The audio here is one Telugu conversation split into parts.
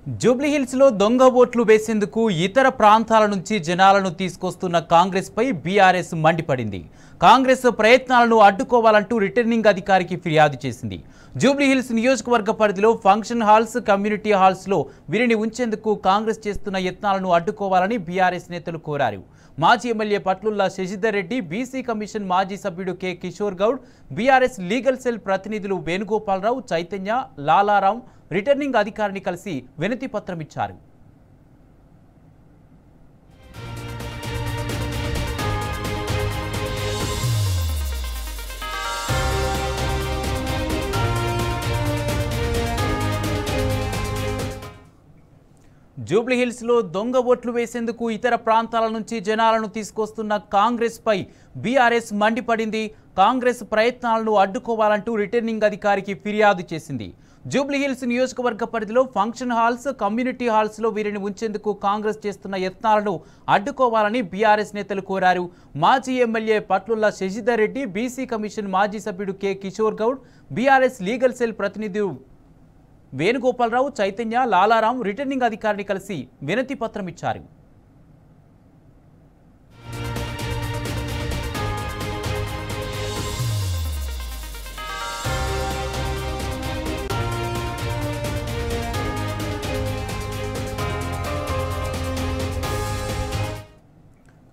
జూబ్లీహిల్స్ లో దొంగ ఓట్లు వేసేందుకు ఇతర ప్రాంతాల నుంచి జనాలను తీసుకొస్తున్న కాంగ్రెస్ పై బీఆర్ఎస్ మండిపడింది. కాంగ్రెస్ ప్రయత్నాలను అడ్డుకోవాలంటూ రిటర్నింగ్ అధికారికి ఫిర్యాదు చేసింది. జూబ్లీహిల్స్ నియోజకవర్గ పరిధిలో ఫంక్షన్ హాల్స్, కమ్యూనిటీ హాల్స్ లో వీరిని ఉంచేందుకు కాంగ్రెస్ చేస్తున్న యత్నాలను అడ్డుకోవాలని బీఆర్ఎస్ నేతలు కోరారు. మాజీ MLA Patlolla Sashidhar Reddy, BC commission మాజీ సభ్యుడు K Kishore Goud, BRS legal cell ప్రతినిధులు వేణుగోపాలరావు, చైతన్య, లాలారాం రిటర్నింగ్ అధికారిని కలిసి వినతి పత్రం ఇచ్చారు. జూబ్లీహిల్స్ లో దొంగ ఓట్లు వేసేందుకు ఇతర ప్రాంతాల నుంచి జనాలను తీసుకొస్తున్న కాంగ్రెస్ పై బీఆర్ఎస్ మండిపడింది. కాంగ్రెస్ ప్రయత్నాలను అడ్డుకోవాలంటూ రిటర్నింగ్ అధికారికి ఫిర్యాదు చేసింది. జూబ్లీహిల్స్ నియోజకవర్గ పరిధిలో ఫంక్షన్ హాల్స్, కమ్యూనిటీ హాల్స్ లో వీరిని ఉంచేందుకు కాంగ్రెస్ చేస్తున్న యత్నాలను అడ్డుకోవాలని బీఆర్ఎస్ నేతలు కోరారు. మాజీ MLA Patlolla Sashidhar Reddy, BC commission మాజీ సభ్యుడు K Kishore Goud, BRS legal cell ప్రతినిధి వేణుగోపాలరావు, చైతన్య, లాలారాం రిటర్నింగ్ అధికారిని కలిసి వినతి పత్రం ఇచ్చారు.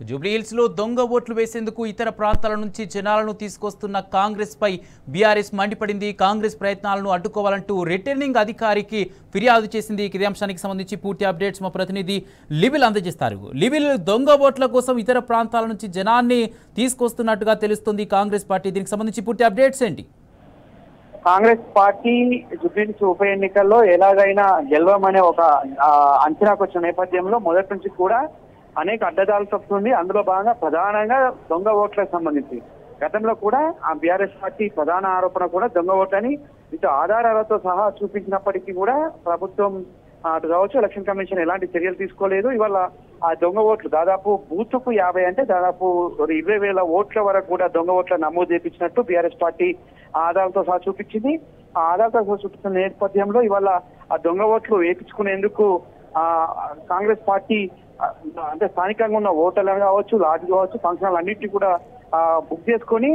జూబ్లీహిల్స్ లో దొంగ ఓట్లు వేసేందుకు ఇతర ప్రాంతాల నుంచి జనాలను తీసుకొస్తున్న కాంగ్రెస్ పై బీఆర్ఎస్ మండిపడింది. కాంగ్రెస్ ప్రయత్నాలను అడ్డుకోవాలంటూ రిటర్నింగ్ అధికారికి ఫిర్యాదు చేసింది. ఇదే అంశానికి సంబంధించి పూర్తి అప్డేట్స్ మా ప్రతినిధి లివిల్ అందజేస్తారు. లివిల్, దొంగ ఓట్ల కోసం ఇతర ప్రాంతాల నుంచి జనాన్ని తీసుకొస్తున్నట్టుగా తెలుస్తుంది కాంగ్రెస్ పార్టీ. దీనికి సంబంధించి పూర్తి అప్డేట్స్ ఏంటి? కాంగ్రెస్ పార్టీ జూబ్లీహిల్స్ ఉప ఎన్నికల్లో ఎలాగైనా గెలవమనే ఒక అంచనాకు వచ్చిన నేపథ్యంలో మొదటి నుంచి కూడా అనేక అడ్డదాలు తప్పుతుంది. అందులో భాగంగా ప్రధానంగా దొంగ ఓట్లకు సంబంధించి గతంలో కూడా ఆ బీఆర్ఎస్ పార్టీ ప్రధాన ఆరోపణ కూడా దొంగ ఓట్లని ఇటు ఆధారాలతో సహా చూపించినప్పటికీ కూడా ప్రభుత్వం అటు కావచ్చు, ఎలక్షన్ కమిషన్ ఎలాంటి చర్యలు తీసుకోలేదు. ఇవాళ ఆ దొంగ ఓట్లు దాదాపు బూత్కు 50 అంటే దాదాపు 20,000 ఓట్ల వరకు కూడా దొంగ ఓట్ల నమోదు చేయించినట్టు బీఆర్ఎస్ పార్టీ ఆధారాలతో సహా చూపించింది. ఆ ఆధారాలతో సహా చూపించిన నేపథ్యంలో ఇవాళ ఆ దొంగ ఓట్లు వేయించుకునేందుకు కాంగ్రెస్ పార్టీ అంటే స్థానికంగా ఉన్న హోటల్ కావచ్చు, లాడ్జ్ కావచ్చు, ఫంక్షన్ అన్నింటినీ కూడా బుక్ చేసుకొని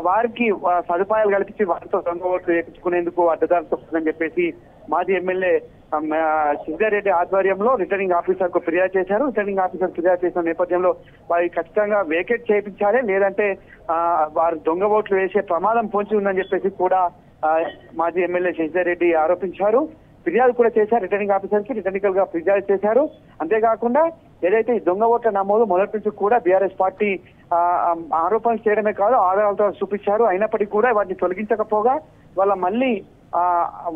వారికి సదుపాయాలు కల్పించి వారితో దొంగ ఓట్లు వేయించుకునేందుకు అడ్డదారి తప్పుతుందని చెప్పేసి మాజీ ఎమ్మెల్యే శశిధర్ రెడ్డి ఆధ్వర్యంలో రిటర్నింగ్ ఆఫీసర్ కు ఫిర్యాదు చేశారు. రిటర్నింగ్ ఆఫీసర్ ఫిర్యాదు చేసిన నేపథ్యంలో వారి ఖచ్చితంగా వేకెట్ చేయించాలి, లేదంటే వారు దొంగ ఓట్లు వేసే ప్రమాదం పొంచి ఉందని చెప్పేసి కూడా మాజీ ఎమ్మెల్యే శశిధర్ రెడ్డి ఆరోపించారు. ఫిర్యాదు కూడా చేశారు. రిటర్నింగ్ ఆఫీసర్ కి టెక్నికల్ గా ఫిర్యాదు చేశారు. అంతేకాకుండా ఏదైతే ఈ దొంగ ఓట్ల నమోదు మొదటి నుంచి కూడా బీఆర్ఎస్ పార్టీ ఆరోపణలు చేయడమే కాదు, ఆధారాలతో చూపించారు. అయినప్పటికీ కూడా వాటిని తొలగించకపోగా వాళ్ళ మళ్ళీ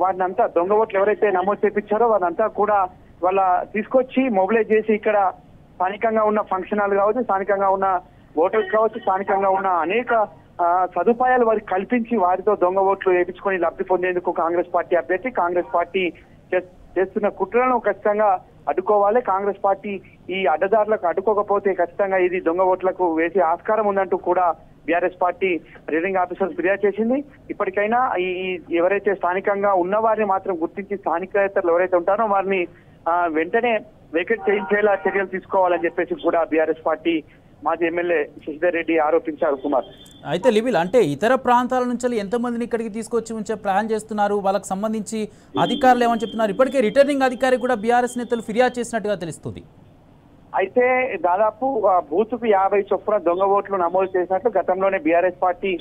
వారిని అంతా దొంగ ఓట్లు ఎవరైతే నమోదు చేయించారో వారినంతా కూడా వాళ్ళ తీసుకొచ్చి మొబిలైజ్ చేసి ఇక్కడ స్థానికంగా ఉన్న ఫంక్షన్ హాల్ కావచ్చు, స్థానికంగా ఉన్న హోటల్స్ కావచ్చు, స్థానికంగా ఉన్న అనేక సదుపాయాలు వారికి కల్పించి వారితో దొంగ ఓట్లు వేయించుకొని లబ్ధి పొందేందుకు కాంగ్రెస్ పార్టీ అభ్యర్థి కాంగ్రెస్ పార్టీ చేస్తున్న కుట్రలను ఖచ్చితంగా అడ్డుకోవాలి. కాంగ్రెస్ పార్టీ ఈ అడ్డదారులకు అడ్డుకోకపోతే ఖచ్చితంగా ఇది దొంగ ఓట్లకు వేసే ఆస్కారం ఉందంటూ కూడా బీఆర్ఎస్ పార్టీ రిటర్నింగ్ ఆఫీసర్ ఫిర్యాదు చేసింది. ఇప్పటికైనా ఈ ఎవరైతే స్థానికంగా ఉన్న వారిని మాత్రం గుర్తించి స్థానికేతరులు ఎవరైతే ఉంటారో వారిని వెంటనే వేకెట్ చేయించేలా చర్యలు తీసుకోవాలని చెప్పేసి కూడా బీఆర్ఎస్ పార్టీ మాజీ ఎమ్మెల్యే శశిధర్ రెడ్డి ఆరోపించారు. కుమార్, అయితే లివిల్, అంటే ఇతర ప్రాంతాల నుంచి ఎంతమందిని ఇక్కడికి తీసుకొచ్చి ఉంచే ప్లాన్ చేస్తున్నారు? వాళ్ళకి సంబంధించి అధికారులు ఏమని చెప్తున్నారు? ఇప్పటికే రిటర్నింగ్ అధికారి కూడా బీఆర్ఎస్ నేతలు ఫిర్యాదు చేసినట్టుగా తెలుస్తుంది. అయితే దాదాపు బూత్కు 50 చొప్పున దొంగ ఓట్లు నమోదు చేసినట్లు గతంలోనే బీఆర్ఎస్ పార్టీ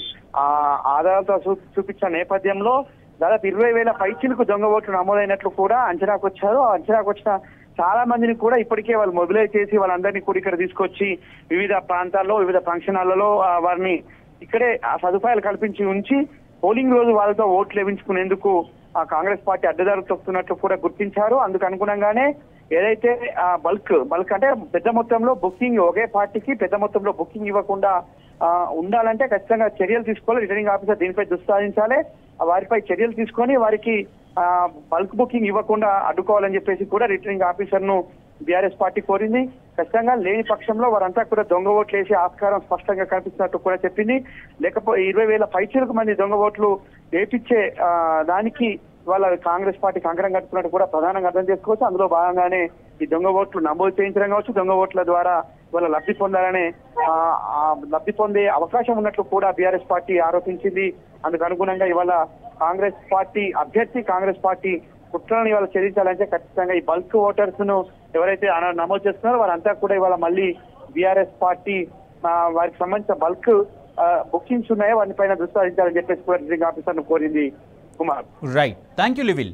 ఆధారాలతో చూపించిన నేపథ్యంలో దాదాపు 20,000 పైచిలకు దొంగ ఓట్లు నమోదైనట్లు కూడా అంచనాకు వచ్చారు. ఆ అంచనాకు వచ్చిన చాలా మందిని కూడా ఇప్పటికే వాళ్ళు మొబిలైజ్ చేసి వాళ్ళందరినీ కూడా ఇక్కడ తీసుకొచ్చి వివిధ ప్రాంతాల్లో, వివిధ ఫంక్షన్ హాళ్లలో వారిని ఇక్కడే ఆ సదుపాయాలు కల్పించి ఉంచి పోలింగ్ రోజు వాళ్ళతో ఓట్లు వేయించుకునేందుకు కాంగ్రెస్ పార్టీ అడ్డదారు తొక్కుతున్నట్లు కూడా గుర్తించారు. అందుకు అనుగుణంగానే ఏదైతే బల్క్ అంటే పెద్ద మొత్తంలో బుకింగ్, ఒకే పార్టీకి పెద్ద మొత్తంలో బుకింగ్ ఇవ్వకుండా ఉండాలంటే ఖచ్చితంగా చర్యలు తీసుకోవాలి. రిటర్నింగ్ ఆఫీసర్ దీనిపై దృష్టి సాధించాలి. వారిపై చర్యలు తీసుకొని వారికి బల్క్ బుకింగ్ ఇవ్వకుండా అడ్డుకోవాలని చెప్పేసి కూడా రిటర్నింగ్ ఆఫీసర్ ను బీఆర్ఎస్ పార్టీ కోరింది. ఖచ్చితంగా లేని పక్షంలో వారంతా కూడా దొంగ ఓట్లు వేసే ఆస్కారం స్పష్టంగా కనిపిస్తున్నట్టు కూడా చెప్పింది. లేకపోతే 20,000 పైచిలకు మంది దొంగ ఓట్లు వేపించే దానికి ఇవాళ కాంగ్రెస్ పార్టీ కంకణం కట్టుకున్నట్టు కూడా ప్రధానంగా అర్థం చేసుకోవచ్చు. అందులో భాగంగానే ఈ దొంగ ఓట్లు నమోదు చేయించడం కావచ్చు, దొంగ ఓట్ల ద్వారా ఇవాళ లబ్ధి పొందాలనే లబ్ధి పొందే అవకాశం ఉన్నట్లు కూడా బీఆర్ఎస్ పార్టీ ఆరోపించింది. అందుకు అనుగుణంగా ఇవాళ కాంగ్రెస్ పార్టీ అభ్యర్థి కాంగ్రెస్ పార్టీ కుట్రలను ఇవాళ ఛేదించాలంటే ఖచ్చితంగా ఈ బల్క్ ఓటర్స్ ను ఎవరైతే నమోదు చేస్తున్నారో వారంతా కూడా ఇవాళ మళ్ళీ బీఆర్ఎస్ పార్టీ వారికి సంబంధించిన బల్క్ బుకింగ్స్ ఉన్నాయో వాటిపైన దృష్టి సారించాలని చెప్పేసి రిటర్నింగ్ ఆఫీసర్ ను కోరింది కుమార్. Right, thank you లివిల్.